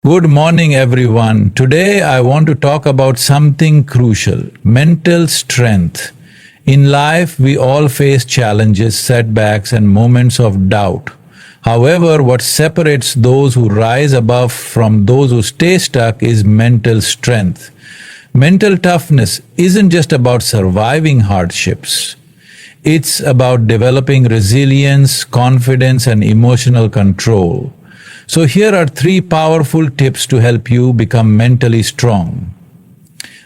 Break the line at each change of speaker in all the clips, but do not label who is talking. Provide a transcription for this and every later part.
Good morning, everyone. Today I want to talk about something crucial: mental strength. In life, we all face challenges, setbacks, and moments of doubt. However, what separates those who rise above from those who stay stuck is mental strength. Mental toughness isn't just about surviving hardships. It's about developing resilience, confidence, and emotional control. So here are three powerful tips to help you become mentally strong.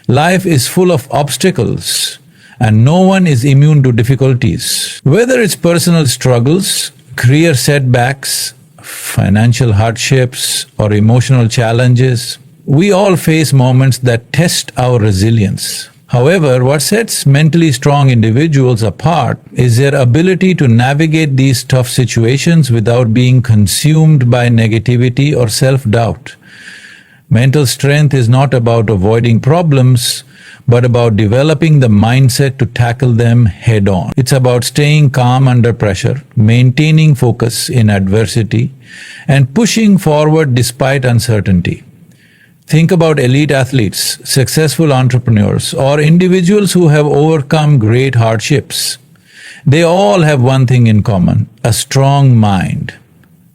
Life is full of obstacles, and no one is immune to difficulties. Whether it's personal struggles, career setbacks, financial hardships, or emotional challenges, we all face moments that test our resilience. However, what sets mentally strong individuals apart is their ability to navigate these tough situations without being consumed by negativity or self-doubt. Mental strength is not about avoiding problems, but about developing the mindset to tackle them head-on. It's about staying calm under pressure, maintaining focus in adversity, and pushing forward despite uncertainty. Think about elite athletes, successful entrepreneurs, or individuals who have overcome great hardships. They all have one thing in common: a strong mind.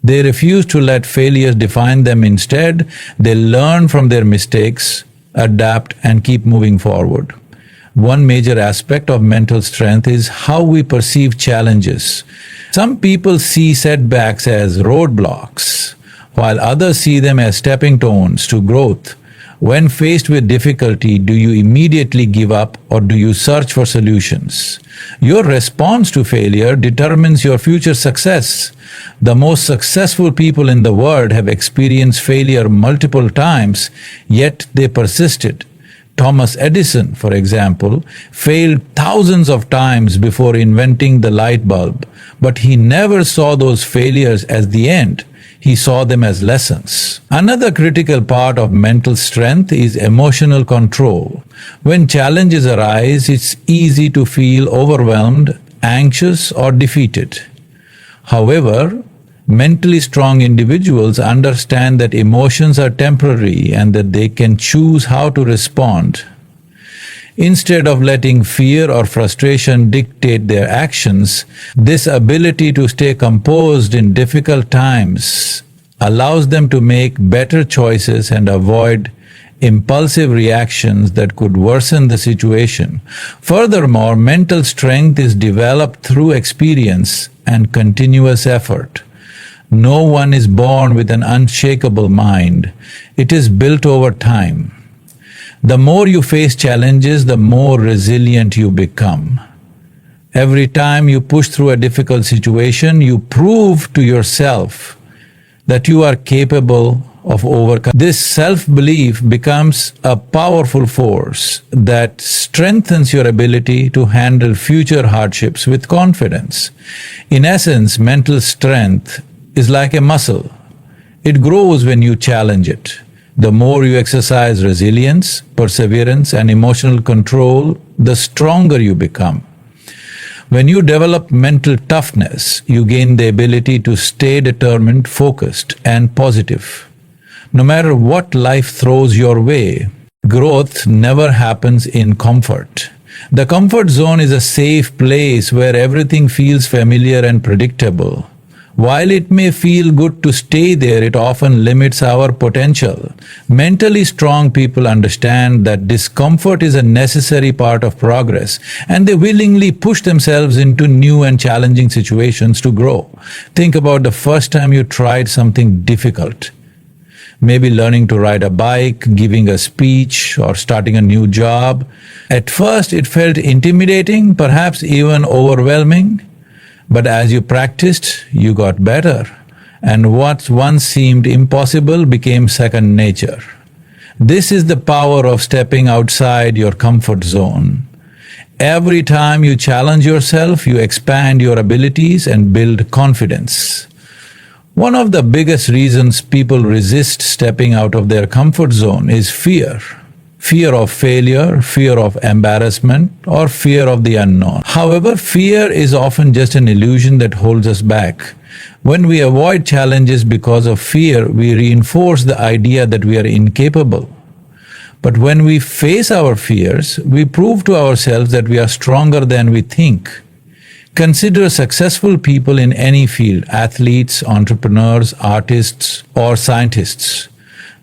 They refuse to let failures define them. Instead, they learn from their mistakes, adapt, and keep moving forward. One major aspect of mental strength is how we perceive challenges. Some people see setbacks as roadblocks, while others see them as stepping stones to growth. When faced with difficulty, do you immediately give up or do you search for solutions? Your response to failure determines your future success. The most successful people in the world have experienced failure multiple times, yet they persisted. Thomas Edison, for example, failed thousands of times before inventing the light bulb, but he never saw those failures as the end. He saw them as lessons. Another critical part of mental strength is emotional control. When challenges arise, it's easy to feel overwhelmed, anxious, or defeated. However, mentally strong individuals understand that emotions are temporary and that they can choose how to respond. Instead of letting fear or frustration dictate their actions, this ability to stay composed in difficult times allows them to make better choices and avoid impulsive reactions that could worsen the situation. Furthermore, mental strength is developed through experience and continuous effort. No one is born with an unshakable mind. It is built over time. The more you face challenges, the more resilient you become. Every time you push through a difficult situation, you prove to yourself that you are capable of overcoming. This self-belief becomes a powerful force that strengthens your ability to handle future hardships with confidence. In essence, mental strength is like a muscle. It grows when you challenge it. The more you exercise resilience, perseverance, and emotional control, the stronger you become. When you develop mental toughness, you gain the ability to stay determined, focused, and positive. No matter what life throws your way, growth never happens in comfort. The comfort zone is a safe place where everything feels familiar and predictable. While it may feel good to stay there, it often limits our potential. Mentally strong people understand that discomfort is a necessary part of progress, and they willingly push themselves into new and challenging situations to grow. Think about the first time you tried something difficult. Maybe learning to ride a bike, giving a speech, or starting a new job. At first it felt intimidating, perhaps even overwhelming. But as you practiced, you got better, and what once seemed impossible became second nature. This is the power of stepping outside your comfort zone. Every time you challenge yourself, you expand your abilities and build confidence. One of the biggest reasons people resist stepping out of their comfort zone is fear. Fear of failure, fear of embarrassment, or fear of the unknown. However, fear is often just an illusion that holds us back. When we avoid challenges because of fear, we reinforce the idea that we are incapable. But when we face our fears, we prove to ourselves that we are stronger than we think. Consider successful people in any field, athletes, entrepreneurs, artists, or scientists.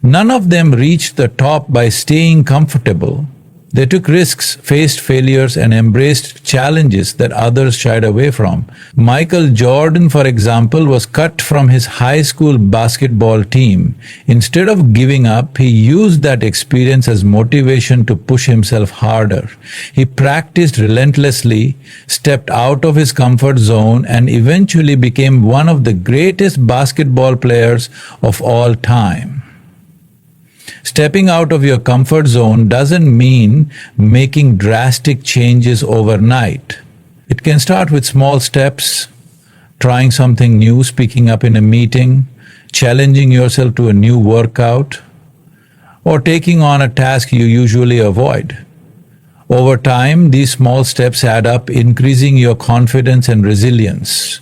None of them reached the top by staying comfortable. They took risks, faced failures, and embraced challenges that others shied away from. Michael Jordan, for example, was cut from his high school basketball team. Instead of giving up, he used that experience as motivation to push himself harder. He practiced relentlessly, stepped out of his comfort zone, and eventually became one of the greatest basketball players of all time. Stepping out of your comfort zone doesn't mean making drastic changes overnight. It can start with small steps, trying something new, speaking up in a meeting, challenging yourself to a new workout, or taking on a task you usually avoid. Over time, these small steps add up, increasing your confidence and resilience.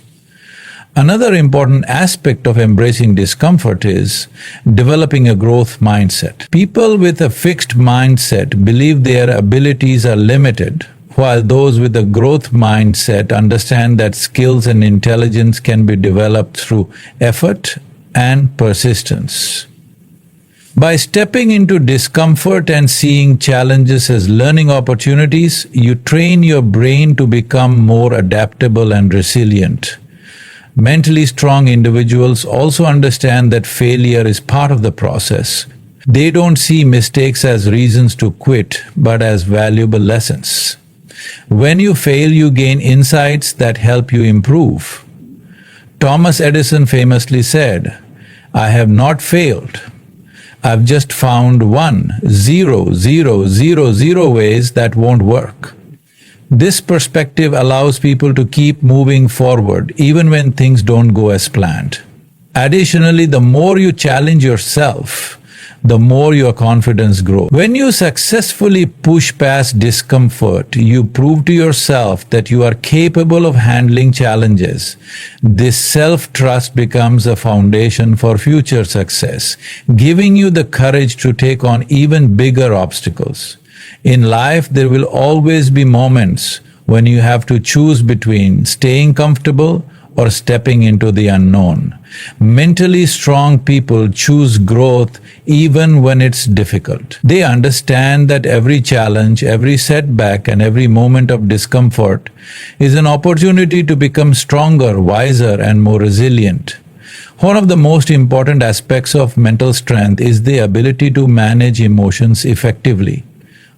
Another important aspect of embracing discomfort is developing a growth mindset. People with a fixed mindset believe their abilities are limited, while those with a growth mindset understand that skills and intelligence can be developed through effort and persistence. By stepping into discomfort and seeing challenges as learning opportunities, you train your brain to become more adaptable and resilient. Mentally strong individuals also understand that failure is part of the process. They don't see mistakes as reasons to quit, but as valuable lessons. When you fail, you gain insights that help you improve. Thomas Edison famously said, "I have not failed. I've just found 1,0,0,0,0 ways that won't work." This perspective allows people to keep moving forward even when things don't go as planned. Additionally, the more you challenge yourself, the more your confidence grows. When you successfully push past discomfort, you prove to yourself that you are capable of handling challenges. This self-trust becomes a foundation for future success, giving you the courage to take on even bigger obstacles. In life, there will always be moments when you have to choose between staying comfortable or stepping into the unknown. Mentally strong people choose growth even when it's difficult. They understand that every challenge, every setback, and every moment of discomfort is an opportunity to become stronger, wiser, and more resilient. One of the most important aspects of mental strength is the ability to manage emotions effectively.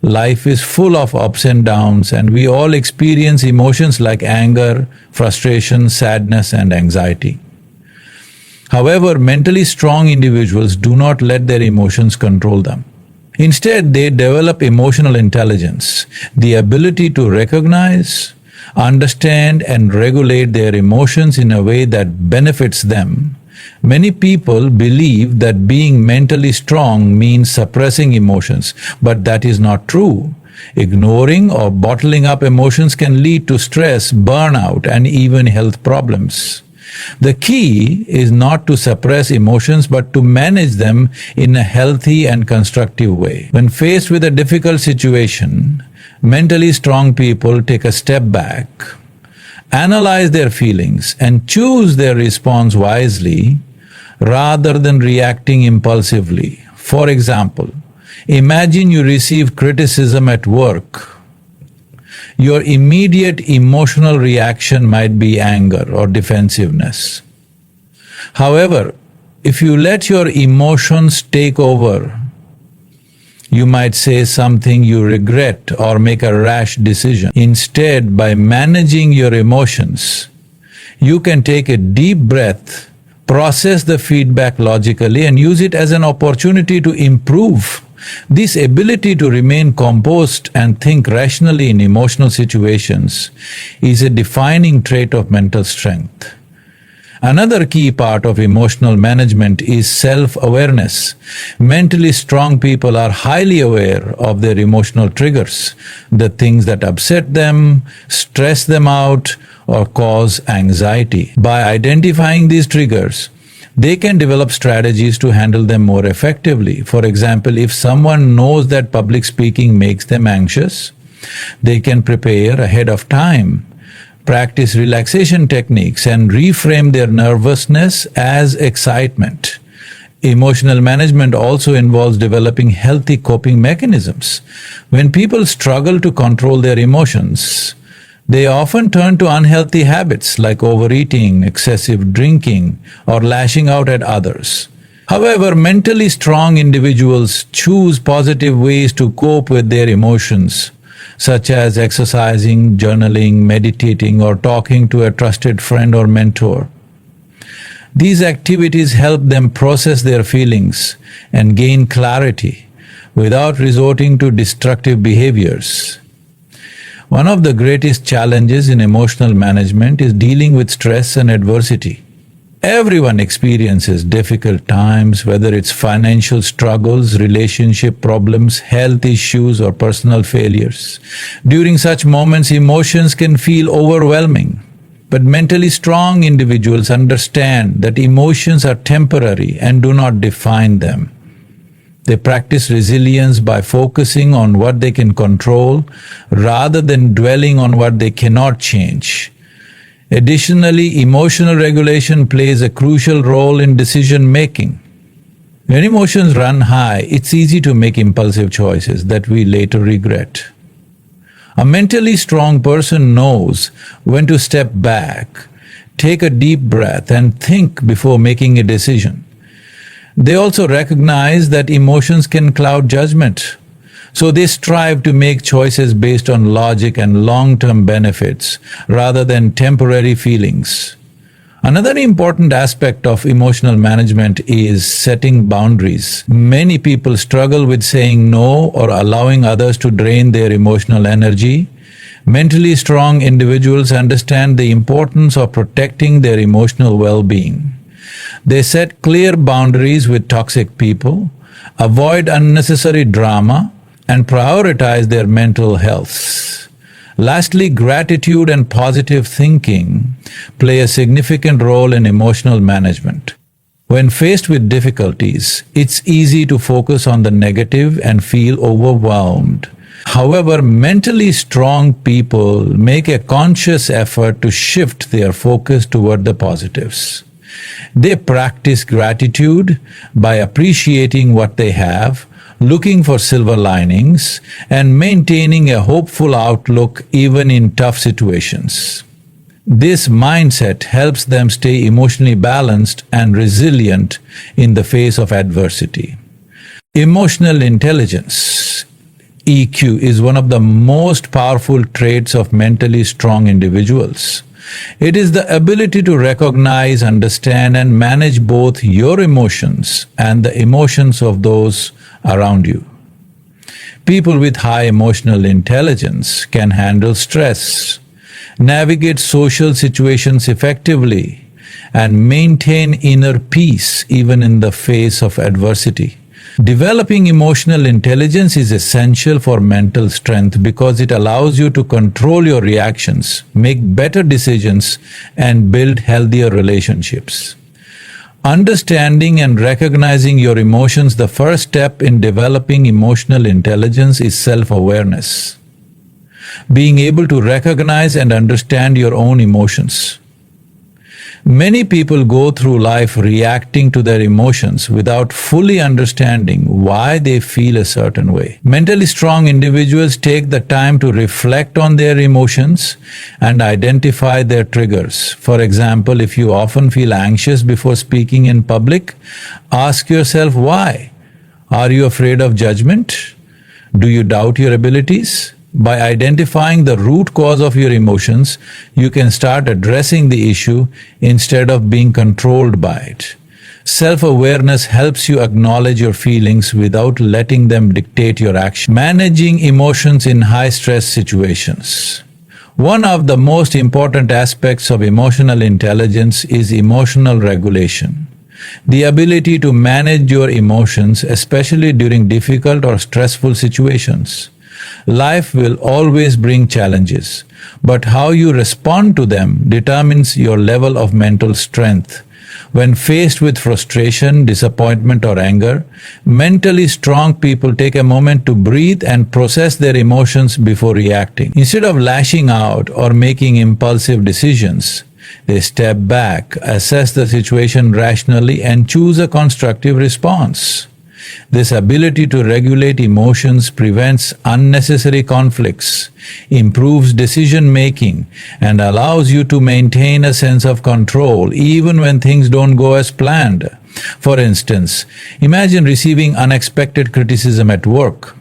Life is full of ups and downs, and we all experience emotions like anger, frustration, sadness, and anxiety. However, mentally strong individuals do not let their emotions control them. Instead, they develop emotional intelligence, the ability to recognize, understand, and regulate their emotions in a way that benefits them. Many people believe that being mentally strong means suppressing emotions, but that is not true. Ignoring or bottling up emotions can lead to stress, burnout, and even health problems. The key is not to suppress emotions, but to manage them in a healthy and constructive way. When faced with a difficult situation, mentally strong people take a step back, analyze their feelings, and choose their response wisely rather than reacting impulsively. For example, imagine you receive criticism at work. Your immediate emotional reaction might be anger or defensiveness. However, if you let your emotions take over, you might say something you regret or make a rash decision. Instead, by managing your emotions, you can take a deep breath, process the feedback logically, and use it as an opportunity to improve. This ability to remain composed and think rationally in emotional situations is a defining trait of mental strength. Another key part of emotional management is self-awareness. Mentally strong people are highly aware of their emotional triggers, the things that upset them, stress them out, or cause anxiety. By identifying these triggers, they can develop strategies to handle them more effectively. For example, if someone knows that public speaking makes them anxious, they can prepare ahead of time, practice relaxation techniques, and reframe their nervousness as excitement. Emotional management also involves developing healthy coping mechanisms. When people struggle to control their emotions, they often turn to unhealthy habits like overeating, excessive drinking, or lashing out at others. However, mentally strong individuals choose positive ways to cope with their emotions, such as exercising, journaling, meditating, or talking to a trusted friend or mentor. These activities help them process their feelings and gain clarity without resorting to destructive behaviors. One of the greatest challenges in emotional management is dealing with stress and adversity. Everyone experiences difficult times, whether it's financial struggles, relationship problems, health issues, or personal failures. During such moments, emotions can feel overwhelming. But mentally strong individuals understand that emotions are temporary and do not define them. They practice resilience by focusing on what they can control rather than dwelling on what they cannot change. Additionally, emotional regulation plays a crucial role in decision-making. When emotions run high, it's easy to make impulsive choices that we later regret. A mentally strong person knows when to step back, take a deep breath, and think before making a decision. They also recognize that emotions can cloud judgment, so they strive to make choices based on logic and long-term benefits rather than temporary feelings. Another important aspect of emotional management is setting boundaries. Many people struggle with saying no or allowing others to drain their emotional energy. Mentally strong individuals understand the importance of protecting their emotional well-being. They set clear boundaries with toxic people, avoid unnecessary drama, and prioritize their mental health. Lastly, gratitude and positive thinking play a significant role in emotional management. When faced with difficulties, it's easy to focus on the negative and feel overwhelmed. However, mentally strong people make a conscious effort to shift their focus toward the positives. They practice gratitude by appreciating what they have, looking for silver linings, and maintaining a hopeful outlook even in tough situations. This mindset helps them stay emotionally balanced and resilient in the face of adversity. Emotional intelligence, EQ, is one of the most powerful traits of mentally strong individuals. It is the ability to recognize, understand, and manage both your emotions and the emotions of those around you. People with high emotional intelligence can handle stress, navigate social situations effectively, and maintain inner peace even in the face of adversity. Developing emotional intelligence is essential for mental strength because it allows you to control your reactions, make better decisions, and build healthier relationships. Understanding and recognizing your emotions, the first step in developing emotional intelligence, is self-awareness. Being able to recognize and understand your own emotions. Many people go through life reacting to their emotions without fully understanding why they feel a certain way. Mentally strong individuals take the time to reflect on their emotions and identify their triggers. For example, if you often feel anxious before speaking in public, ask yourself why. Are you afraid of judgment? Do you doubt your abilities? By identifying the root cause of your emotions, you can start addressing the issue instead of being controlled by it. Self-awareness helps you acknowledge your feelings without letting them dictate your action. Managing emotions in high-stress situations. One of the most important aspects of emotional intelligence is emotional regulation. The ability to manage your emotions, especially during difficult or stressful situations. Life will always bring challenges, but how you respond to them determines your level of mental strength. When faced with frustration, disappointment, or anger, mentally strong people take a moment to breathe and process their emotions before reacting. Instead of lashing out or making impulsive decisions, they step back, assess the situation rationally, and choose a constructive response. This ability to regulate emotions prevents unnecessary conflicts, improves decision-making, and allows you to maintain a sense of control even when things don't go as planned. For instance, imagine receiving unexpected criticism at work.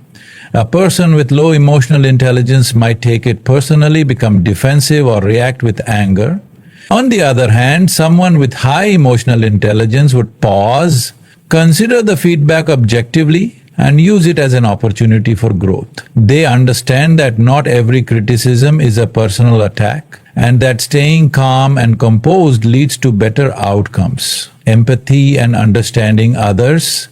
A person with low emotional intelligence might take it personally, become defensive, or react with anger. On the other hand, someone with high emotional intelligence would pause, consider the feedback objectively, and use it as an opportunity for growth. They understand that not every criticism is a personal attack, and that staying calm and composed leads to better outcomes. Empathy and understanding others.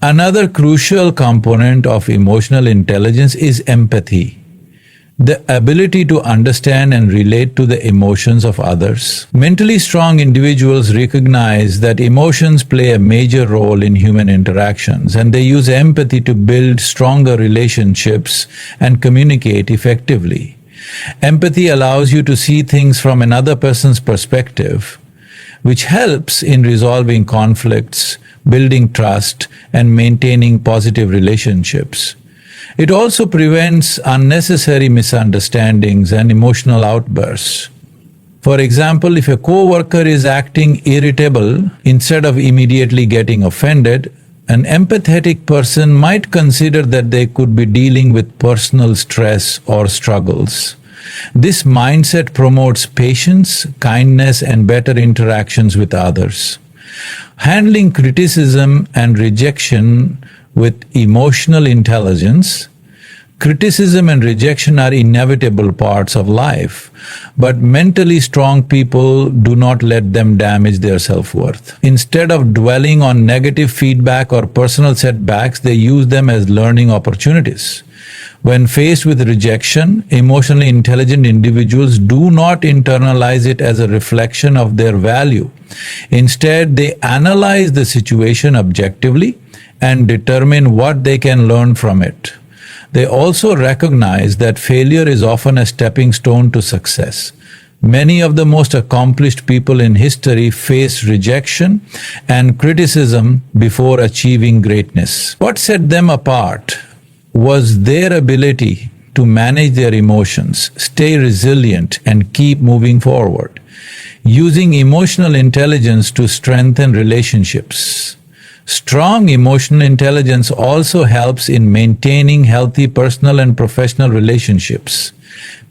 Another crucial component of emotional intelligence is empathy. The ability to understand and relate to the emotions of others. Mentally strong individuals recognize that emotions play a major role in human interactions, and they use empathy to build stronger relationships and communicate effectively. Empathy allows you to see things from another person's perspective, which helps in resolving conflicts, building trust, and maintaining positive relationships. It also prevents unnecessary misunderstandings and emotional outbursts. For example, if a co-worker is acting irritable, instead of immediately getting offended, an empathetic person might consider that they could be dealing with personal stress or struggles. This mindset promotes patience, kindness, and better interactions with others. Handling criticism and rejection with emotional intelligence. Criticism and rejection are inevitable parts of life, but mentally strong people do not let them damage their self-worth. Instead of dwelling on negative feedback or personal setbacks, they use them as learning opportunities. When faced with rejection, emotionally intelligent individuals do not internalize it as a reflection of their value. Instead, they analyze the situation objectively and determine what they can learn from it. They also recognize that failure is often a stepping stone to success. Many of the most accomplished people in history faced rejection and criticism before achieving greatness. What set them apart was their ability to manage their emotions, stay resilient, and keep moving forward, using emotional intelligence to strengthen relationships. Strong emotional intelligence also helps in maintaining healthy personal and professional relationships.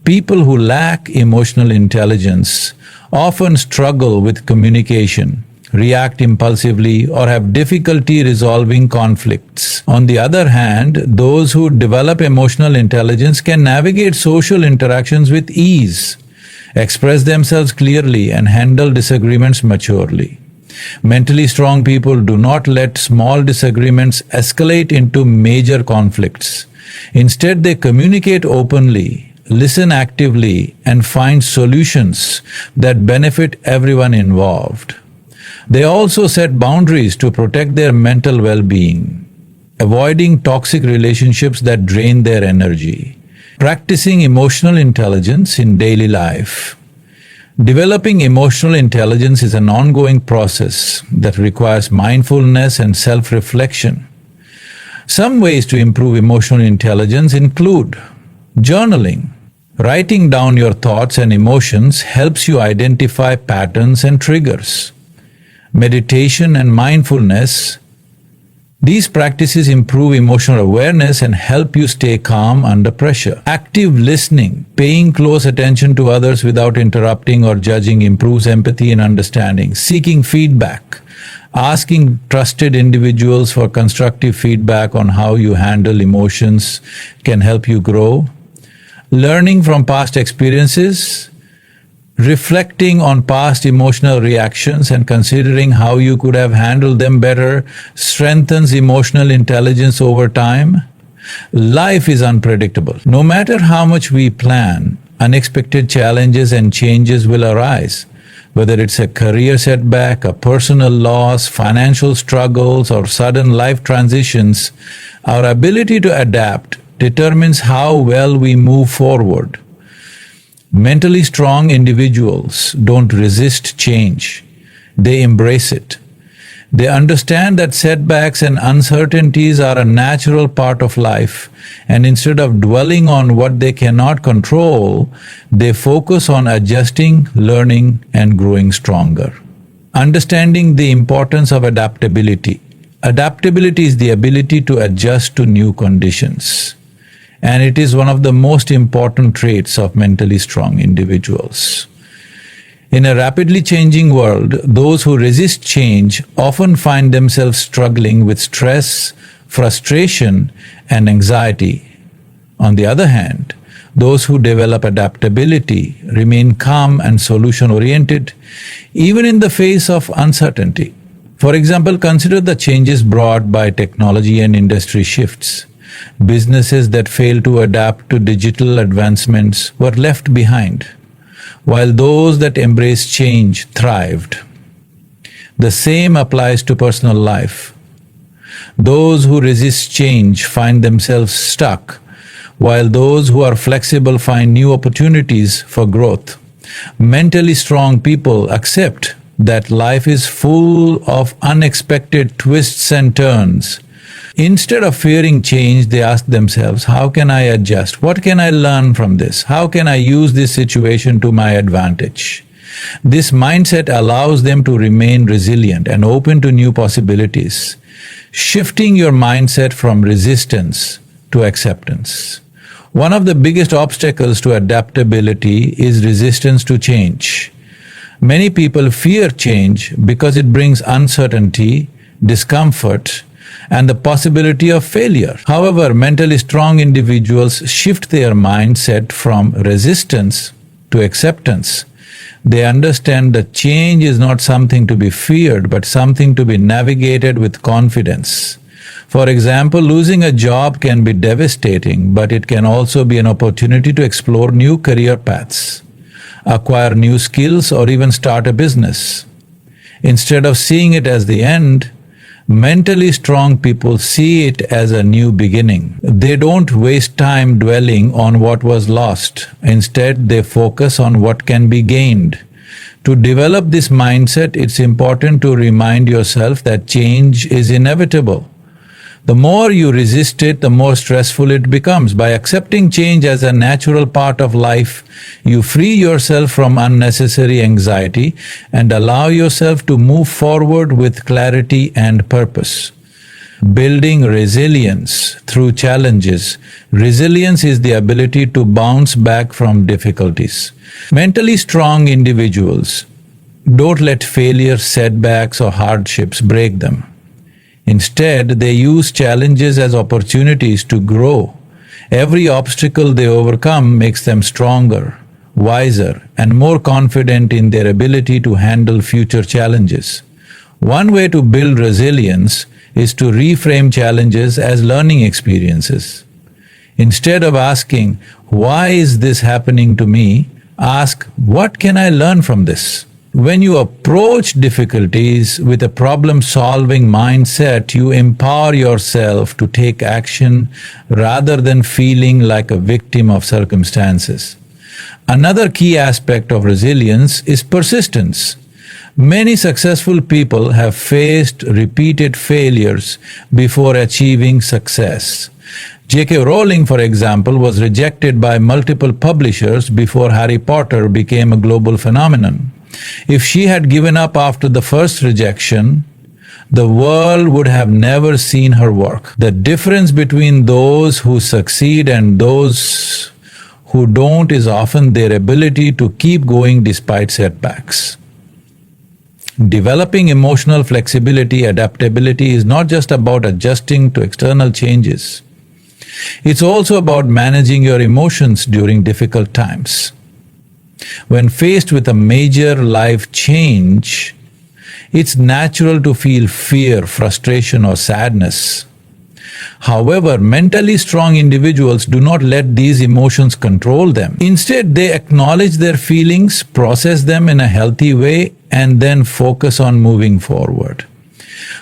People who lack emotional intelligence often struggle with communication, react impulsively, or have difficulty resolving conflicts. On the other hand, those who develop emotional intelligence can navigate social interactions with ease, express themselves clearly, and handle disagreements maturely. Mentally strong people do not let small disagreements escalate into major conflicts. Instead, they communicate openly, listen actively, and find solutions that benefit everyone involved. They also set boundaries to protect their mental well-being, avoiding toxic relationships that drain their energy. Practicing emotional intelligence in daily life. Developing emotional intelligence is an ongoing process that requires mindfulness and self-reflection. Some ways to improve emotional intelligence include journaling. Writing down your thoughts and emotions helps you identify patterns and triggers. Meditation and mindfulness. These practices improve emotional awareness and help you stay calm under pressure. Active listening, paying close attention to others without interrupting or judging, improves empathy and understanding. Seeking feedback, asking trusted individuals for constructive feedback on how you handle emotions can help you grow. Learning from past experiences, reflecting on past emotional reactions and considering how you could have handled them better strengthens emotional intelligence over time. Life is unpredictable. No matter how much we plan, unexpected challenges and changes will arise. Whether it's a career setback, a personal loss, financial struggles, or sudden life transitions, our ability to adapt determines how well we move forward. Mentally strong individuals don't resist change. They embrace it. They understand that setbacks and uncertainties are a natural part of life, and instead of dwelling on what they cannot control, they focus on adjusting, learning, and growing stronger. Understanding the importance of adaptability. Adaptability is the ability to adjust to new conditions, and it is one of the most important traits of mentally strong individuals. In a rapidly changing world, those who resist change often find themselves struggling with stress, frustration, and anxiety. On the other hand, those who develop adaptability remain calm and solution-oriented, even in the face of uncertainty. For example, consider the changes brought by technology and industry shifts. Businesses that failed to adapt to digital advancements were left behind, while those that embraced change thrived. The same applies to personal life. Those who resist change find themselves stuck, while those who are flexible find new opportunities for growth. Mentally strong people accept that life is full of unexpected twists and turns. Instead of fearing change, they ask themselves, how can I adjust? What can I learn from this? How can I use this situation to my advantage? This mindset allows them to remain resilient and open to new possibilities, shifting your mindset from resistance to acceptance. One of the biggest obstacles to adaptability is resistance to change. Many people fear change because it brings uncertainty, discomfort, and the possibility of failure. However, mentally strong individuals shift their mindset from resistance to acceptance. They understand that change is not something to be feared, but something to be navigated with confidence. For example, losing a job can be devastating, but it can also be an opportunity to explore new career paths, acquire new skills, or even start a business. Instead of seeing it as the end, mentally strong people see it as a new beginning. They don't waste time dwelling on what was lost. Instead, they focus on what can be gained. To develop this mindset, it's important to remind yourself that change is inevitable. The more you resist it, the more stressful it becomes. By accepting change as a natural part of life, you free yourself from unnecessary anxiety and allow yourself to move forward with clarity and purpose. Building resilience through challenges. Resilience is the ability to bounce back from difficulties. Mentally strong individuals don't let failure, setbacks, or hardships break them. Instead, they use challenges as opportunities to grow. Every obstacle they overcome makes them stronger, wiser, and more confident in their ability to handle future challenges. One way to build resilience is to reframe challenges as learning experiences. Instead of asking, "Why is this happening to me?" ask, "What can I learn from this?" When you approach difficulties with a problem-solving mindset, you empower yourself to take action rather than feeling like a victim of circumstances. Another key aspect of resilience is persistence. Many successful people have faced repeated failures before achieving success. J.K. Rowling, for example, was rejected by multiple publishers before Harry Potter became a global phenomenon. If she had given up after the first rejection, the world would have never seen her work. The difference between those who succeed and those who don't is often their ability to keep going despite setbacks. Developing emotional flexibility, adaptability is not just about adjusting to external changes. It's also about managing your emotions during difficult times. When faced with a major life change, it's natural to feel fear, frustration, or sadness. However, mentally strong individuals do not let these emotions control them. Instead, they acknowledge their feelings, process them in a healthy way, and then focus on moving forward.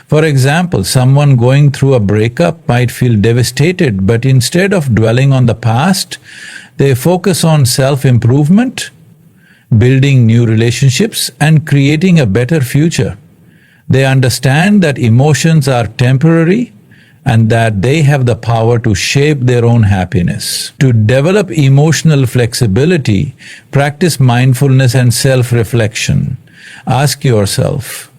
For example, someone going through a breakup might feel devastated, but instead of dwelling on the past, they focus on self-improvement, building new relationships, and creating a better future. They understand that emotions are temporary and that they have the power to shape their own happiness. To develop emotional flexibility, practice mindfulness and self-reflection. Ask yourself,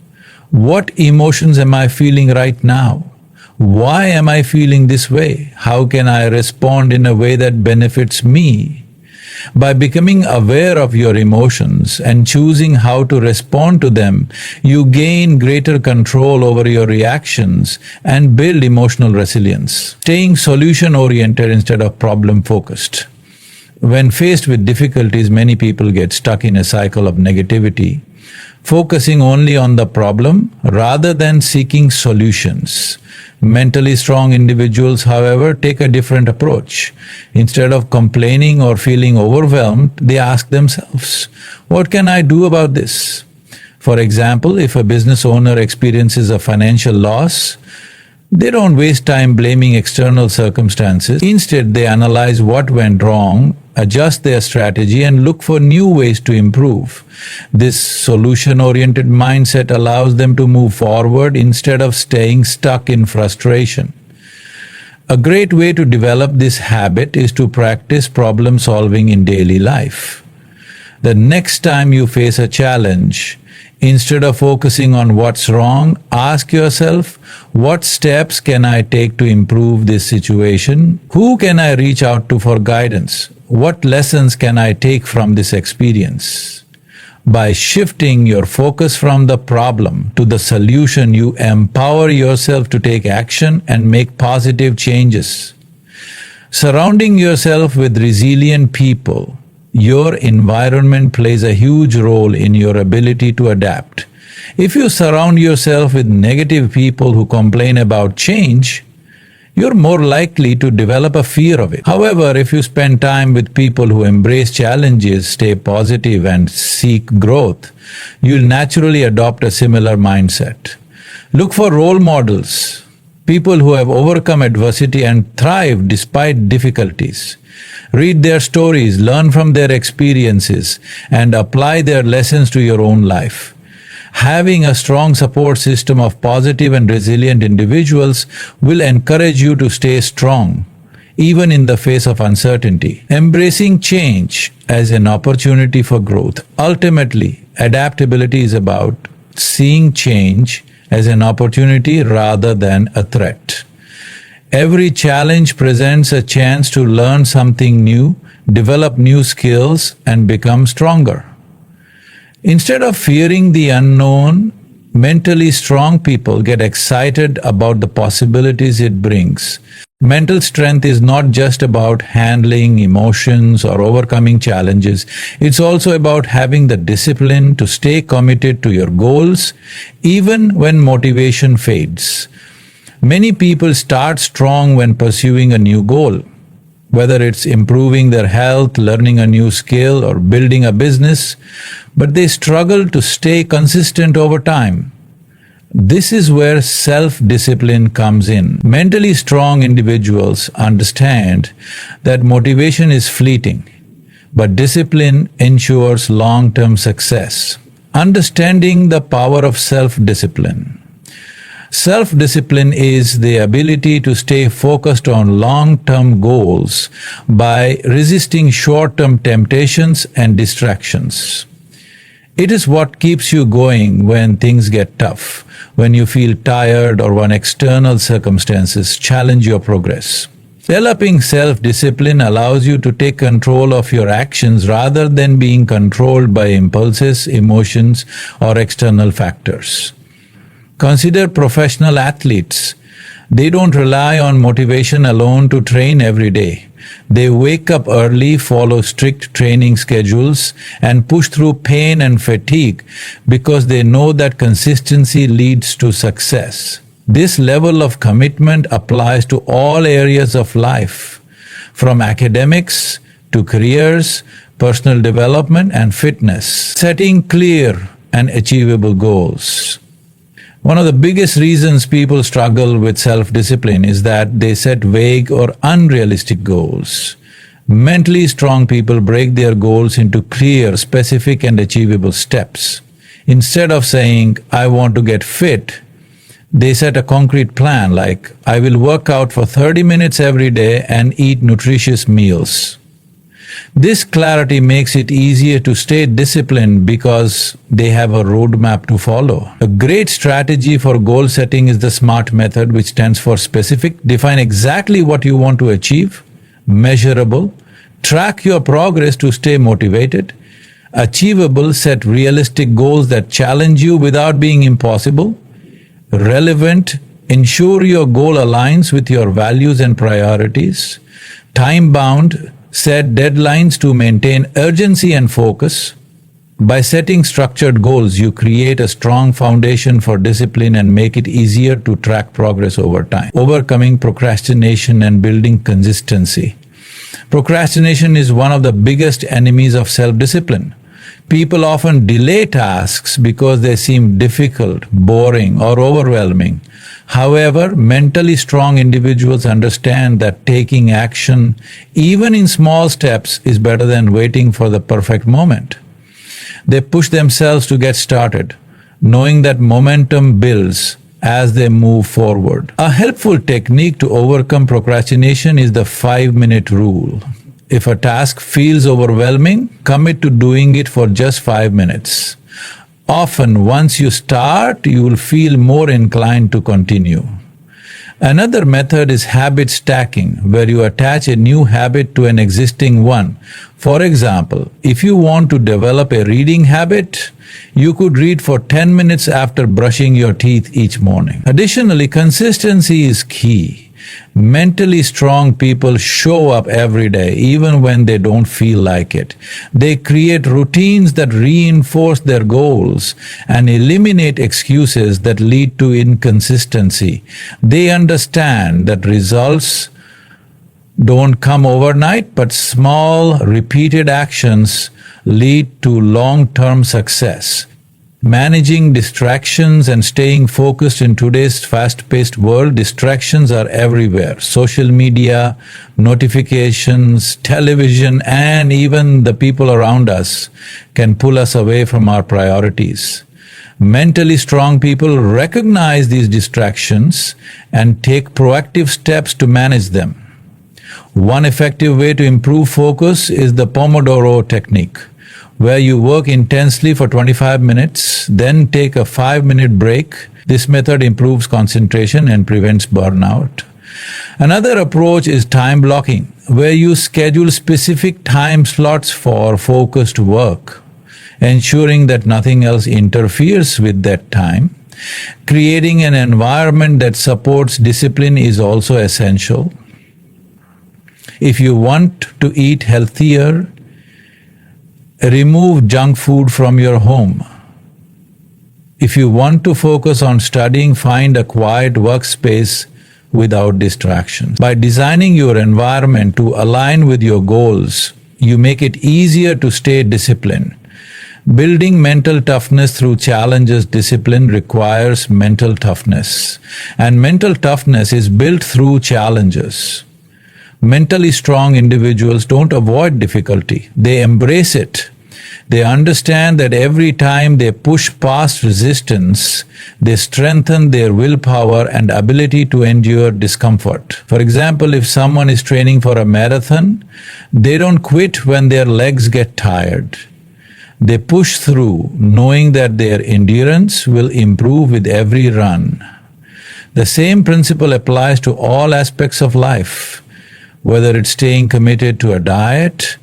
what emotions am I feeling right now? Why am I feeling this way? How can I respond in a way that benefits me? By becoming aware of your emotions and choosing how to respond to them, you gain greater control over your reactions and build emotional resilience. Staying solution-oriented instead of problem-focused. When faced with difficulties, many people get stuck in a cycle of negativity, focusing only on the problem rather than seeking solutions. Mentally strong individuals, however, take a different approach. Instead of complaining or feeling overwhelmed, they ask themselves, what can I do about this? For example, if a business owner experiences a financial loss, they don't waste time blaming external circumstances. Instead, they analyze what went wrong, adjust their strategy, and look for new ways to improve. This solution-oriented mindset allows them to move forward instead of staying stuck in frustration. A great way to develop this habit is to practice problem solving in daily life. The next time you face a challenge, instead of focusing on what's wrong, ask yourself, what steps can I take to improve this situation? Who can I reach out to for guidance? What lessons can I take from this experience? By shifting your focus from the problem to the solution, you empower yourself to take action and make positive changes. Surrounding yourself with resilient people, your environment plays a huge role in your ability to adapt. If you surround yourself with negative people who complain about change, you're more likely to develop a fear of it. However, if you spend time with people who embrace challenges, stay positive, and seek growth, you'll naturally adopt a similar mindset. Look for role models, people who have overcome adversity and thrive despite difficulties. Read their stories, learn from their experiences, and apply their lessons to your own life. Having a strong support system of positive and resilient individuals will encourage you to stay strong, even in the face of uncertainty. Embracing change as an opportunity for growth. Ultimately, adaptability is about seeing change as an opportunity rather than a threat. Every challenge presents a chance to learn something new, develop new skills, and become stronger. Instead of fearing the unknown, mentally strong people get excited about the possibilities it brings. Mental strength is not just about handling emotions or overcoming challenges. It's also about having the discipline to stay committed to your goals, even when motivation fades. Many people start strong when pursuing a new goal, whether it's improving their health, learning a new skill, or building a business, but they struggle to stay consistent over time. This is where self-discipline comes in. Mentally strong individuals understand that motivation is fleeting, but discipline ensures long-term success. Understanding the power of self-discipline. Self-discipline is the ability to stay focused on long-term goals by resisting short-term temptations and distractions. It is what keeps you going when things get tough, when you feel tired, or when external circumstances challenge your progress. Developing self-discipline allows you to take control of your actions rather than being controlled by impulses, emotions, or external factors. Consider professional athletes. They don't rely on motivation alone to train every day. They wake up early, follow strict training schedules, and push through pain and fatigue because they know that consistency leads to success. This level of commitment applies to all areas of life, from academics to careers, personal development, and fitness. Setting clear and achievable goals. One of the biggest reasons people struggle with self-discipline is that they set vague or unrealistic goals. Mentally strong people break their goals into clear, specific, and achievable steps. Instead of saying, "I want to get fit," they set a concrete plan like, "I will work out for 30 minutes every day and eat nutritious meals." This clarity makes it easier to stay disciplined because they have a roadmap to follow. A great strategy for goal setting is the SMART method, which stands for specific, define exactly what you want to achieve, measurable, track your progress to stay motivated, achievable, set realistic goals that challenge you without being impossible, relevant, ensure your goal aligns with your values and priorities, time-bound, set deadlines to maintain urgency and focus. By setting structured goals, you create a strong foundation for discipline and make it easier to track progress over time. Overcoming procrastination and building consistency. Procrastination is one of the biggest enemies of self-discipline. People often delay tasks because they seem difficult, boring, or overwhelming. However, mentally strong individuals understand that taking action, even in small steps, is better than waiting for the perfect moment. They push themselves to get started, knowing that momentum builds as they move forward. A helpful technique to overcome procrastination is the 5-minute rule. If a task feels overwhelming, commit to doing it for just 5 minutes. Often, once you start, you will feel more inclined to continue. Another method is habit stacking, where you attach a new habit to an existing one. For example, if you want to develop a reading habit, you could read for 10 minutes after brushing your teeth each morning. Additionally, consistency is key. Mentally strong people show up every day, even when they don't feel like it. They create routines that reinforce their goals and eliminate excuses that lead to inconsistency. They understand that results don't come overnight, but small, repeated actions lead to long-term success. Managing distractions and staying focused in today's fast-paced world, distractions are everywhere. Social media, notifications, television, and even the people around us can pull us away from our priorities. Mentally strong people recognize these distractions and take proactive steps to manage them. One effective way to improve focus is the Pomodoro technique, where you work intensely for 25 minutes, then take a 5-minute break. This method improves concentration and prevents burnout. Another approach is time blocking, where you schedule specific time slots for focused work, ensuring that nothing else interferes with that time. Creating an environment that supports discipline is also essential. If you want to eat healthier, remove junk food from your home. If you want to focus on studying, find a quiet workspace without distractions. By designing your environment to align with your goals, you make it easier to stay disciplined. Building mental toughness through challenges. Discipline requires mental toughness, and mental toughness is built through challenges. Mentally strong individuals don't avoid difficulty, they embrace it. They understand that every time they push past resistance, they strengthen their willpower and ability to endure discomfort. For example, if someone is training for a marathon, they don't quit when their legs get tired. They push through, knowing that their endurance will improve with every run. The same principle applies to all aspects of life, whether it's staying committed to a diet,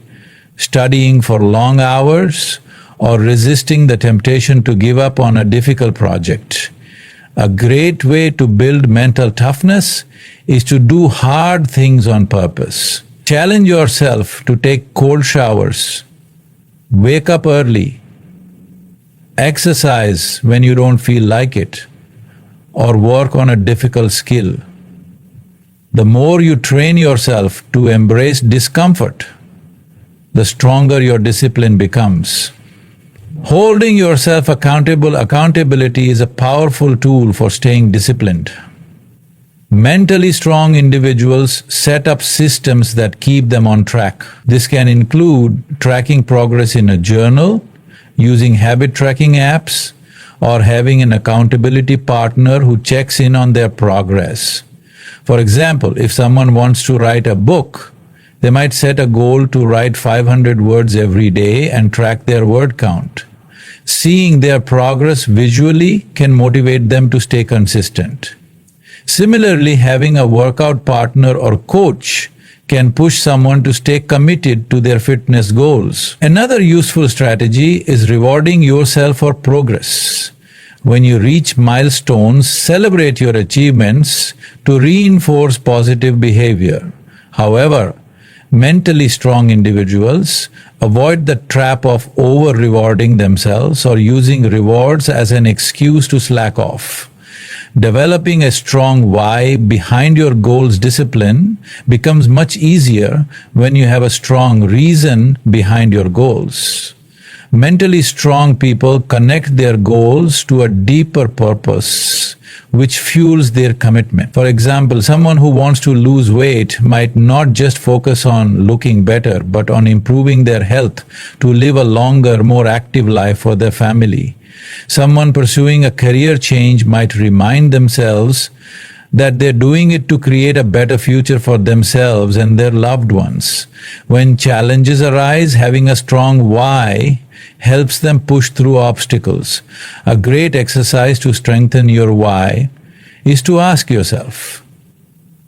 studying for long hours, or resisting the temptation to give up on a difficult project. A great way to build mental toughness is to do hard things on purpose. Challenge yourself to take cold showers, wake up early, exercise when you don't feel like it, or work on a difficult skill. The more you train yourself to embrace discomfort, the stronger your discipline becomes. Holding yourself accountability is a powerful tool for staying disciplined. Mentally strong individuals set up systems that keep them on track. This can include tracking progress in a journal, using habit tracking apps, or having an accountability partner who checks in on their progress. For example, if someone wants to write a book, they might set a goal to write 500 words every day and track their word count. Seeing their progress visually can motivate them to stay consistent. Similarly, having a workout partner or coach can push someone to stay committed to their fitness goals. Another useful strategy is rewarding yourself for progress. When you reach milestones, celebrate your achievements to reinforce positive behavior. However, mentally strong individuals avoid the trap of over-rewarding themselves or using rewards as an excuse to slack off. Developing a strong why behind your goals discipline becomes much easier when you have a strong reason behind your goals. Mentally strong people connect their goals to a deeper purpose, which fuels their commitment. For example, someone who wants to lose weight might not just focus on looking better, but on improving their health to live a longer, more active life for their family. Someone pursuing a career change might remind themselves that they're doing it to create a better future for themselves and their loved ones. When challenges arise, having a strong why helps them push through obstacles. A great exercise to strengthen your why is to ask yourself,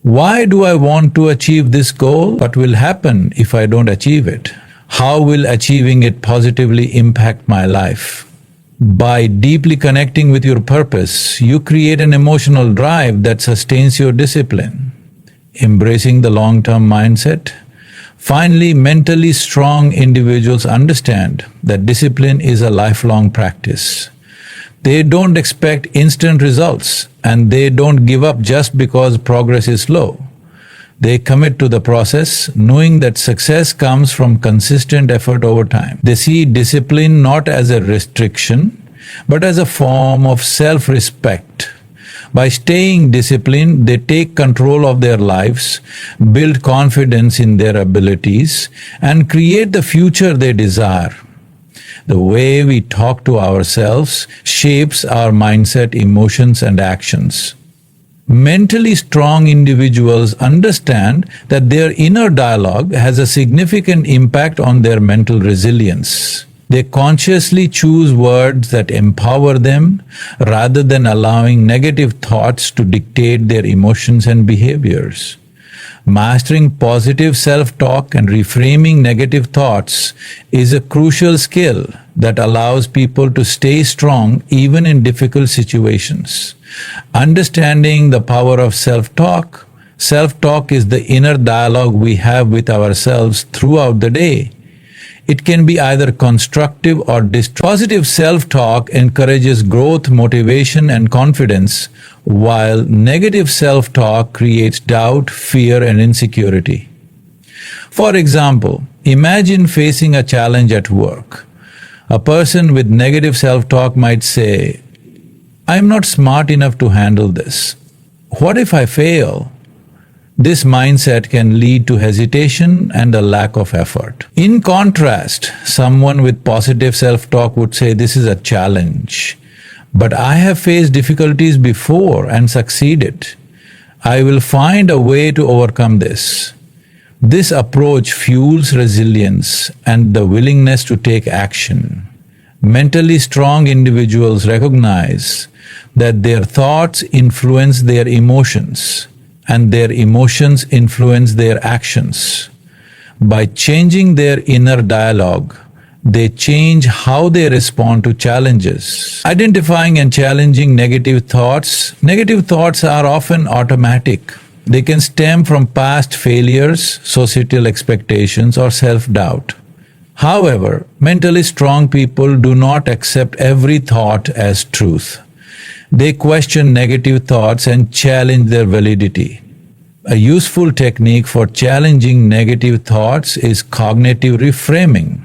why do I want to achieve this goal? What will happen if I don't achieve it? How will achieving it positively impact my life? By deeply connecting with your purpose, you create an emotional drive that sustains your discipline. Embracing the long-term mindset. Finally, mentally strong individuals understand that discipline is a lifelong practice. They don't expect instant results, and they don't give up just because progress is slow. They commit to the process, knowing that success comes from consistent effort over time. They see discipline not as a restriction, but as a form of self-respect. By staying disciplined, they take control of their lives, build confidence in their abilities, and create the future they desire. The way we talk to ourselves shapes our mindset, emotions, and actions. Mentally strong individuals understand that their inner dialogue has a significant impact on their mental resilience. They consciously choose words that empower them rather than allowing negative thoughts to dictate their emotions and behaviors. Mastering positive self-talk and reframing negative thoughts is a crucial skill that allows people to stay strong even in difficult situations. Understanding the power of self-talk is the inner dialogue we have with ourselves throughout the day. It can be either constructive or destructive. Positive self-talk encourages growth, motivation, and confidence, while negative self-talk creates doubt, fear, and insecurity. For example, imagine facing a challenge at work. A person with negative self-talk might say, "I'm not smart enough to handle this. What if I fail?" This mindset can lead to hesitation and a lack of effort. In contrast, someone with positive self-talk would say, "This is a challenge, but I have faced difficulties before and succeeded. I will find a way to overcome this." This approach fuels resilience and the willingness to take action. Mentally strong individuals recognize that their thoughts influence their emotions, and their emotions influence their actions. By changing their inner dialogue, they change how they respond to challenges. Identifying and challenging negative thoughts. Negative thoughts are often automatic. They can stem from past failures, societal expectations, or self-doubt. However, mentally strong people do not accept every thought as truth. They question negative thoughts and challenge their validity. A useful technique for challenging negative thoughts is cognitive reframing,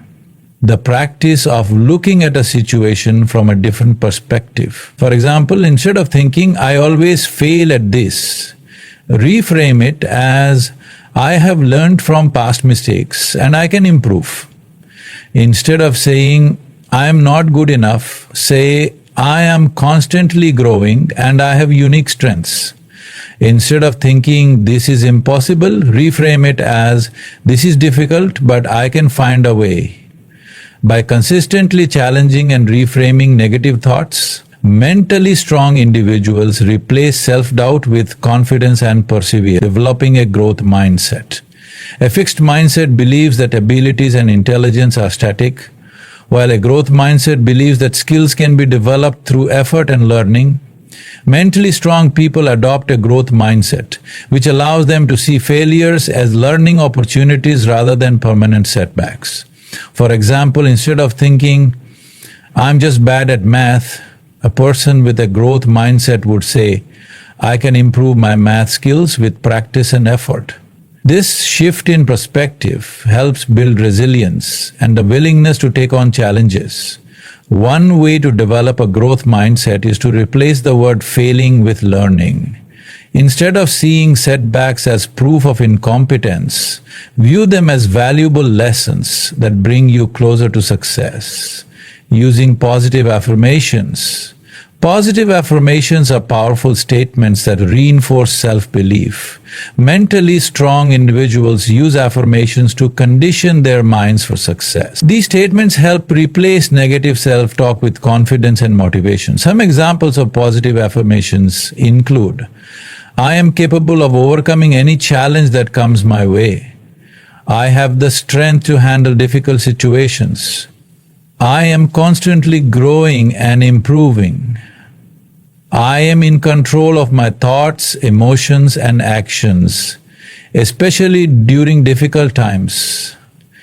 the practice of looking at a situation from a different perspective. For example, instead of thinking, "I always fail at this," reframe it as, "I have learned from past mistakes and I can improve." Instead of saying, "I am not good enough," say, "I am constantly growing and I have unique strengths." Instead of thinking, "This is impossible," reframe it as, "This is difficult, but I can find a way." By consistently challenging and reframing negative thoughts, mentally strong individuals replace self-doubt with confidence and persevere, developing a growth mindset. A fixed mindset believes that abilities and intelligence are static, while a growth mindset believes that skills can be developed through effort and learning. Mentally strong people adopt a growth mindset, which allows them to see failures as learning opportunities rather than permanent setbacks. For example, instead of thinking, "I'm just bad at math," a person with a growth mindset would say, "I can improve my math skills with practice and effort." This shift in perspective helps build resilience and a willingness to take on challenges. One way to develop a growth mindset is to replace the word failing with learning. Instead of seeing setbacks as proof of incompetence, view them as valuable lessons that bring you closer to success. Using positive affirmations. Positive affirmations are powerful statements that reinforce self-belief. Mentally strong individuals use affirmations to condition their minds for success. These statements help replace negative self-talk with confidence and motivation. Some examples of positive affirmations include, "I am capable of overcoming any challenge that comes my way. I have the strength to handle difficult situations. I am constantly growing and improving. I am in control of my thoughts, emotions, and actions, especially during difficult times."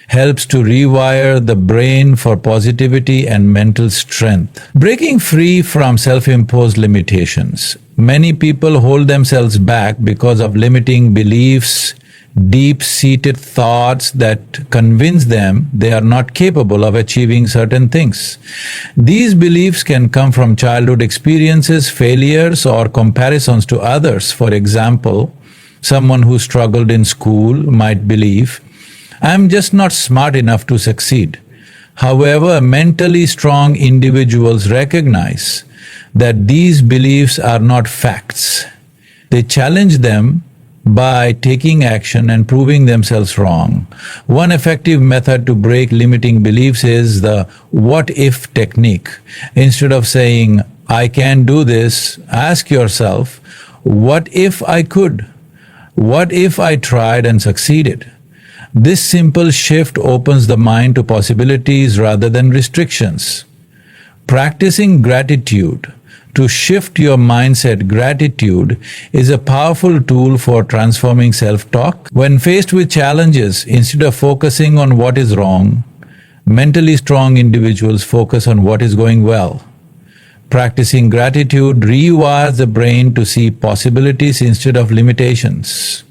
Helps to rewire the brain for positivity and mental strength. Breaking free from self-imposed limitations. Many people hold themselves back because of limiting beliefs, deep-seated thoughts that convince them they are not capable of achieving certain things. These beliefs can come from childhood experiences, failures, or comparisons to others. For example, someone who struggled in school might believe, "I'm just not smart enough to succeed." However, mentally strong individuals recognize that these beliefs are not facts. They challenge them by taking action and proving themselves wrong. One effective method to break limiting beliefs is the what-if technique. Instead of saying, "I can't do this," ask yourself, "What if I could? What if I tried and succeeded?" This simple shift opens the mind to possibilities rather than restrictions. Practicing gratitude. To shift your mindset, gratitude is a powerful tool for transforming self-talk. When faced with challenges, instead of focusing on what is wrong, mentally strong individuals focus on what is going well. Practicing gratitude rewires the brain to see possibilities instead of limitations.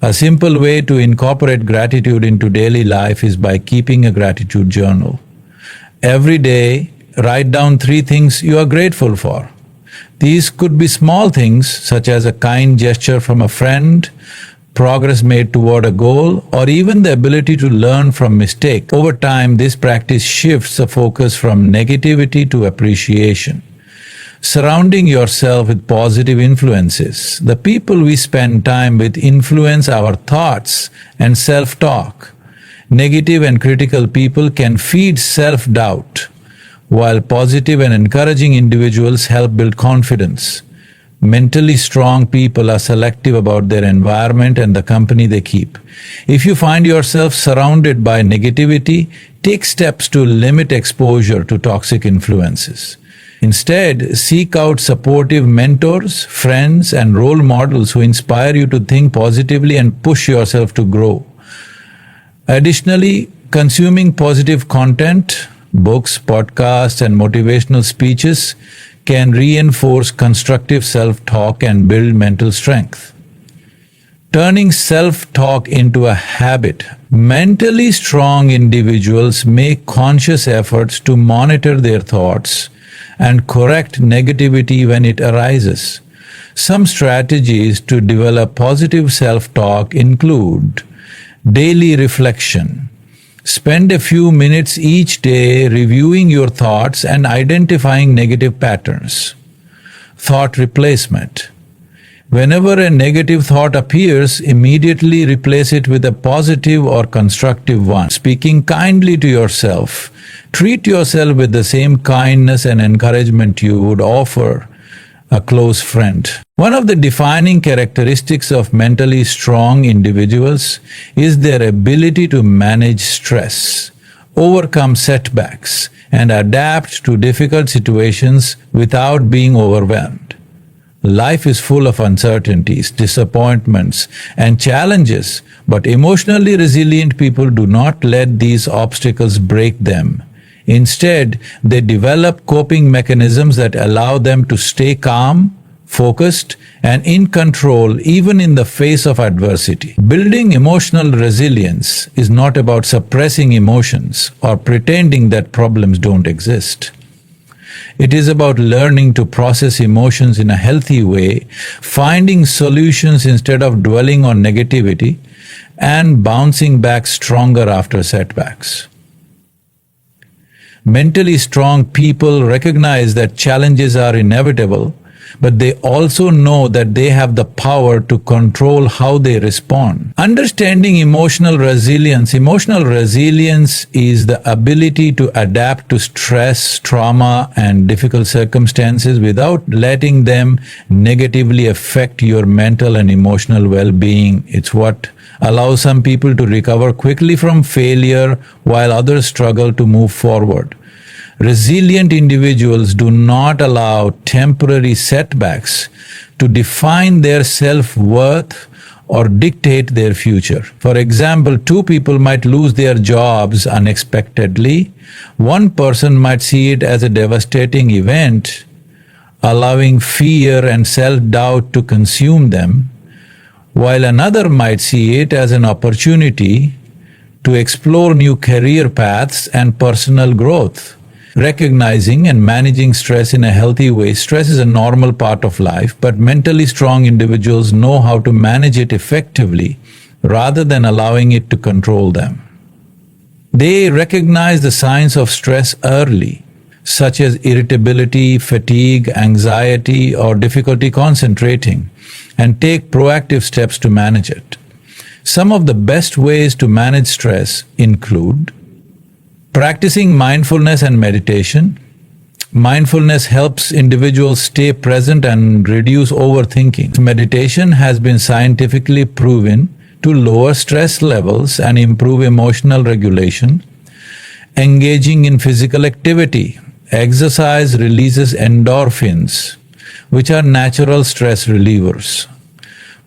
A simple way to incorporate gratitude into daily life is by keeping a gratitude journal. Every day, write down 3 things you are grateful for. These could be small things such as a kind gesture from a friend, progress made toward a goal, or even the ability to learn from mistakes. Over time, this practice shifts the focus from negativity to appreciation. Surrounding yourself with positive influences. The people we spend time with influence our thoughts and self-talk. Negative and critical people can feed self-doubt, while positive and encouraging individuals help build confidence. Mentally strong people are selective about their environment and the company they keep. If you find yourself surrounded by negativity, take steps to limit exposure to toxic influences. Instead, seek out supportive mentors, friends, and role models who inspire you to think positively and push yourself to grow. Additionally, consuming positive content, books, podcasts, and motivational speeches can reinforce constructive self-talk and build mental strength. Turning self-talk into a habit. Mentally strong individuals make conscious efforts to monitor their thoughts and correct negativity when it arises. Some strategies to develop positive self-talk include daily reflection. Spend a few minutes each day reviewing your thoughts and identifying negative patterns. Thought replacement. Whenever a negative thought appears, immediately replace it with a positive or constructive one. Speaking kindly to yourself. Treat yourself with the same kindness and encouragement you would offer a close friend. One of the defining characteristics of mentally strong individuals is their ability to manage stress, overcome setbacks, and adapt to difficult situations without being overwhelmed. Life is full of uncertainties, disappointments, and challenges, but emotionally resilient people do not let these obstacles break them. Instead, they develop coping mechanisms that allow them to stay calm, focused, and in control even in the face of adversity. Building emotional resilience is not about suppressing emotions or pretending that problems don't exist. It is about learning to process emotions in a healthy way, finding solutions instead of dwelling on negativity, and bouncing back stronger after setbacks. Mentally strong people recognize that challenges are inevitable, but they also know that they have the power to control how they respond. Understanding emotional resilience is the ability to adapt to stress, trauma, and difficult circumstances without letting them negatively affect your mental and emotional well-being. It's what allows some people to recover quickly from failure while others struggle to move forward. Resilient individuals do not allow temporary setbacks to define their self-worth or dictate their future. For example, two people might lose their jobs unexpectedly. One person might see it as a devastating event, allowing fear and self-doubt to consume them, while another might see it as an opportunity to explore new career paths and personal growth. Recognizing and managing stress in a healthy way. Stress is a normal part of life, but mentally strong individuals know how to manage it effectively rather than allowing it to control them. They recognize the signs of stress early, such as irritability, fatigue, anxiety, or difficulty concentrating, and take proactive steps to manage it. Some of the best ways to manage stress include practicing mindfulness and meditation. Mindfulness helps individuals stay present and reduce overthinking. Meditation has been scientifically proven to lower stress levels and improve emotional regulation. Engaging in physical activity. Exercise releases endorphins, which are natural stress relievers.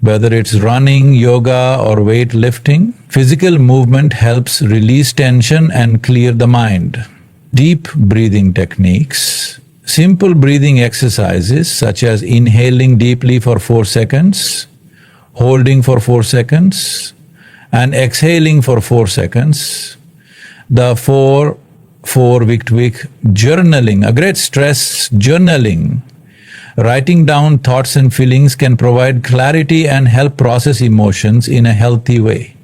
Whether it's running, yoga, or weightlifting, physical movement helps release tension and clear the mind. Deep breathing techniques. Simple breathing exercises such as inhaling deeply for 4 seconds, holding for 4 seconds, and exhaling for 4 seconds. The 4-Vick journaling, a great stress journaling. Writing down thoughts and feelings can provide clarity and help process emotions in a healthy way.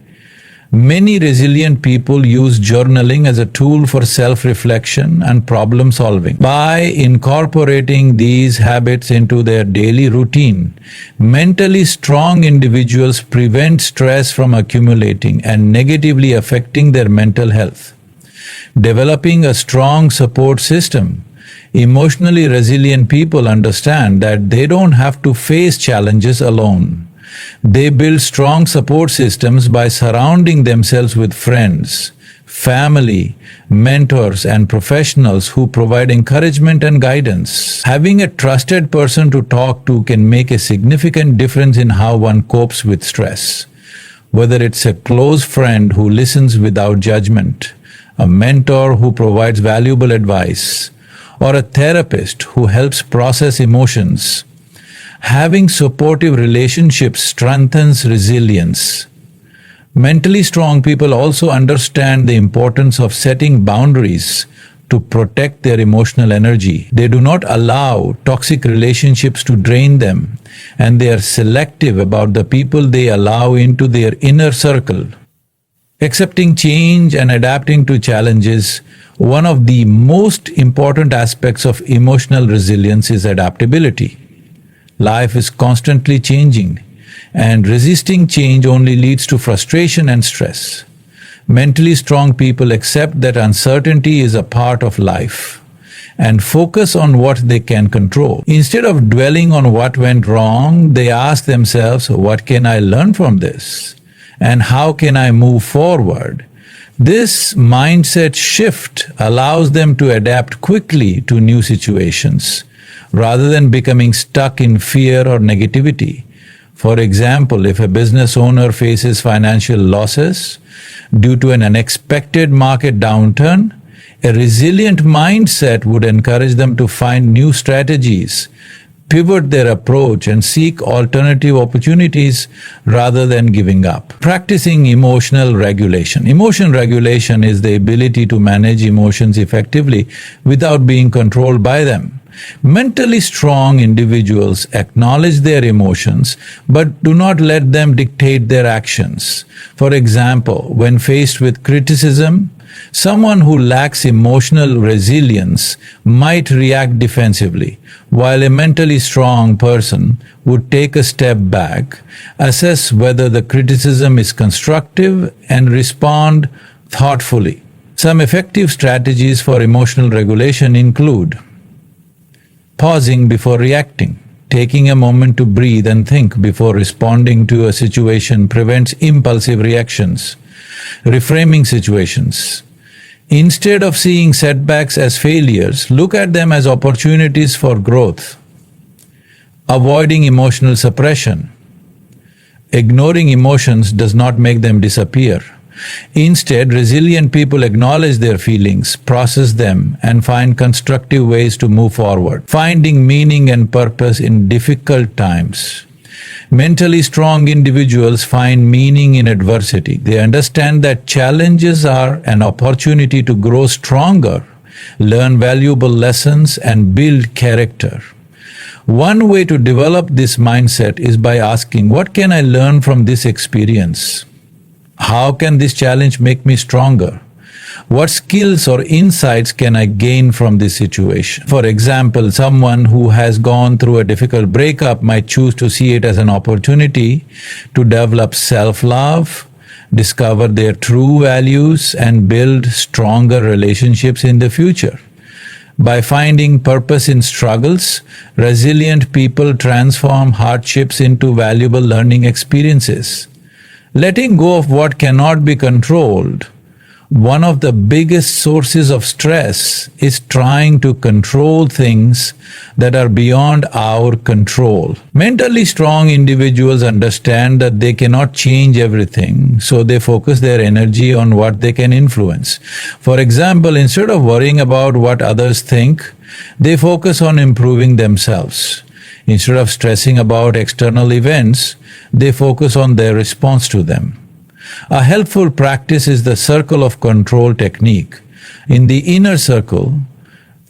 Many resilient people use journaling as a tool for self-reflection and problem-solving. By incorporating these habits into their daily routine, mentally strong individuals prevent stress from accumulating and negatively affecting their mental health. Developing a strong support system. Emotionally resilient people understand that they don't have to face challenges alone. They build strong support systems by surrounding themselves with friends, family, mentors, and professionals who provide encouragement and guidance. Having a trusted person to talk to can make a significant difference in how one copes with stress. Whether it's a close friend who listens without judgment, a mentor who provides valuable advice, or a therapist who helps process emotions. Having supportive relationships strengthens resilience. Mentally strong people also understand the importance of setting boundaries to protect their emotional energy. They do not allow toxic relationships to drain them, and they are selective about the people they allow into their inner circle. Accepting change and adapting to challenges, one of the most important aspects of emotional resilience is adaptability. Life is constantly changing, and resisting change only leads to frustration and stress. Mentally strong people accept that uncertainty is a part of life and focus on what they can control. Instead of dwelling on what went wrong, they ask themselves, what can I learn from this? And how can I move forward? This mindset shift allows them to adapt quickly to new situations, rather than becoming stuck in fear or negativity. For example, if a business owner faces financial losses due to an unexpected market downturn, a resilient mindset would encourage them to find new strategies, pivot their approach, and seek alternative opportunities rather than giving up. Practicing emotional regulation. Emotion regulation is the ability to manage emotions effectively without being controlled by them. Mentally strong individuals acknowledge their emotions but do not let them dictate their actions. For example, when faced with criticism, someone who lacks emotional resilience might react defensively, while a mentally strong person would take a step back, assess whether the criticism is constructive, and respond thoughtfully. Some effective strategies for emotional regulation include pausing before reacting. Taking a moment to breathe and think before responding to a situation prevents impulsive reactions. Reframing situations. Instead of seeing setbacks as failures, look at them as opportunities for growth. Avoiding emotional suppression. Ignoring emotions does not make them disappear. Instead, resilient people acknowledge their feelings, process them, and find constructive ways to move forward. Finding meaning and purpose in difficult times. Mentally strong individuals find meaning in adversity. They understand that challenges are an opportunity to grow stronger, learn valuable lessons, and build character. One way to develop this mindset is by asking, what can I learn from this experience? How can this challenge make me stronger? What skills or insights can I gain from this situation? For example, someone who has gone through a difficult breakup might choose to see it as an opportunity to develop self-love, discover their true values, and build stronger relationships in the future. By finding purpose in struggles, resilient people transform hardships into valuable learning experiences. Letting go of what cannot be controlled. One of the biggest sources of stress is trying to control things that are beyond our control. Mentally strong individuals understand that they cannot change everything, so they focus their energy on what they can influence. For example, instead of worrying about what others think, they focus on improving themselves. Instead of stressing about external events, they focus on their response to them. A helpful practice is the circle of control technique. In the inner circle,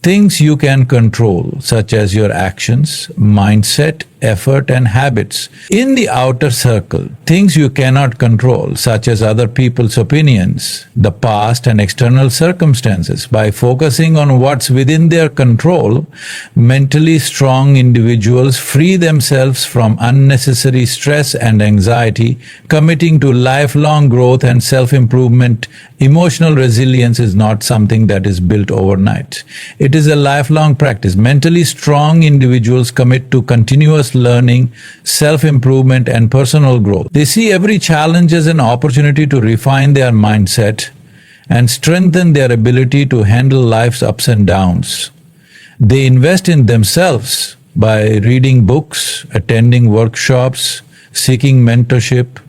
things you can control, such as your actions, mindset, effort, and habits. In the outer circle, things you cannot control, such as other people's opinions, the past, and external circumstances. By focusing on what's within their control, mentally strong individuals free themselves from unnecessary stress and anxiety, committing to lifelong growth and self-improvement. Emotional resilience is not something that is built overnight. It is a lifelong practice. Mentally strong individuals commit to continuous learning, self-improvement, and personal growth. They see every challenge as an opportunity to refine their mindset and strengthen their ability to handle life's ups and downs. They invest in themselves by reading books, attending workshops, seeking mentorship,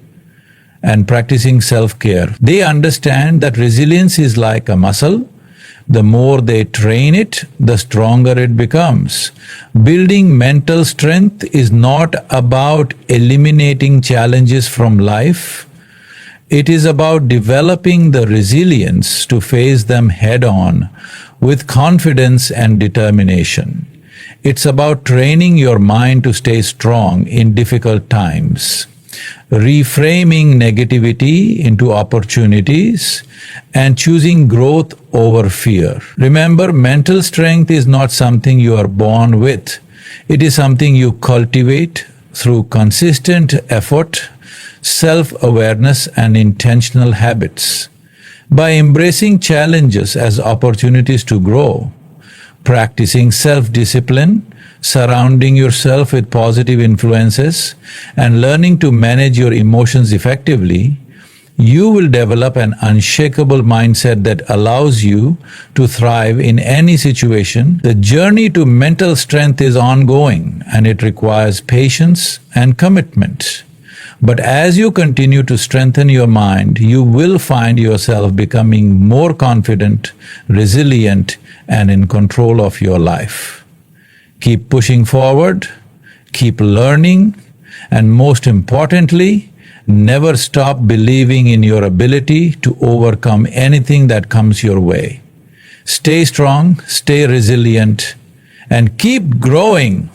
and practicing self-care. They understand that resilience is like a muscle. The more they train it, the stronger it becomes. Building mental strength is not about eliminating challenges from life. It is about developing the resilience to face them head on with confidence and determination. It's about training your mind to stay strong in difficult times, reframing negativity into opportunities, and choosing growth over fear. Remember, mental strength is not something you are born with. It is something you cultivate through consistent effort, self-awareness, and intentional habits. By embracing challenges as opportunities to grow, practicing self-discipline, surrounding yourself with positive influences, and learning to manage your emotions effectively, you will develop an unshakable mindset that allows you to thrive in any situation. The journey to mental strength is ongoing, and it requires patience and commitment. But as you continue to strengthen your mind, you will find yourself becoming more confident, resilient, and in control of your life. Keep pushing forward, keep learning, and most importantly, never stop believing in your ability to overcome anything that comes your way. Stay strong, stay resilient, and keep growing.